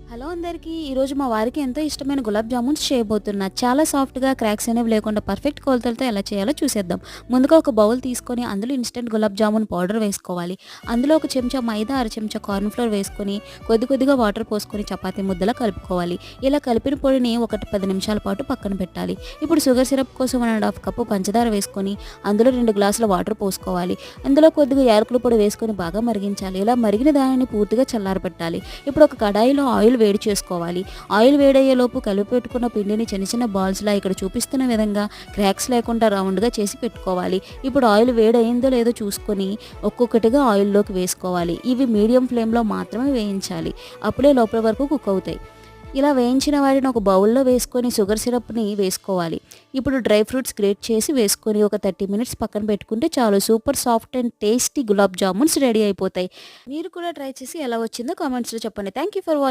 Hello అందరికీ. ఈరోజు మా వారికి ఎంతో ఇష్టమైన గులాబ్ జామున్స్ చేయబోతున్నా. చాలా సాఫ్ట్‌గా క్రాక్స్ అనేవి లేకుండా పర్ఫెక్ట్ కొలతలతో ఎలా చేయాలో చూసేద్దాం. ముందుగా ఒక బౌల్ తీసుకొని అందులో ఇన్‌స్టంట్ గులాబ్ జామున్ పౌడర్ వేసుకోవాలి. అందులో ఒక చెంచా మైదా, అర చెంచా కార్న్ ఫ్లోర్ వేసుకొని కొద్దిగా వాటర్ పోసుకొని చపాతీ ముద్దలా కలుపుకోవాలి. ఇలా కలిపిన పొడిని 10 నిమిషాల పాటు పక్కన పెట్టాలి. ఇప్పుడు షుగర్ సిరప్ కోసం 1 ½ కప్పు పంచదార వేసుకొని అందులో 2 గ్లాసుల వాటర్ పోసుకోవాలి. అందులో కొద్దిగా యాలకుల పొడి వేసుకొని బాగా మరిగించాలి. ఇలా మరిగిన దానిని పూర్తిగా చల్లారబెట్టాలి. ఇప్పుడు ఒక కడాయిలో ఆయిల్ వేడి చేసుకోవాలి. ఆయిల్ వేడయ్యేలోపు కలిపి పెట్టుకున్న పిండిని చిన్న బాల్స్‌లా ఇక్కడ చూపిస్తున్న విధంగా క్రాక్స్ లేకుండా రౌండ్‌గా చేసి పెట్టుకోవాలి. ఇప్పుడు ఆయిల్ వేడయిందో లేదో చూసుకొని ఒక్కొక్కటిగా ఆయిల్‌లోకి వేసుకోవాలి. ఇవి మీడియం ఫ్లేమ్‌లో మాత్రమే వేయించాలి. అప్పుడే లోపల వరకు కుక్ అవుతాయి. ఇలా వేయించిన వాటిని ఒక బౌల్‌లో వేసుకొని షుగర్ సిరప్‌ని వేసుకోవాలి. ఇప్పుడు డ్రై ఫ్రూట్స్ గ్రేట్ చేసి వేసుకొని ఒక 30 మినిట్స్ పక్కన పెట్టుకుంటే చాలు. Super soft and tasty gulab jamuns ready అయిపోతాయి. మీరు కూడా ట్రై చేసి ఎలా వచ్చిందో కామెంట్స్‌లో చెప్పండి. Thank you for watching.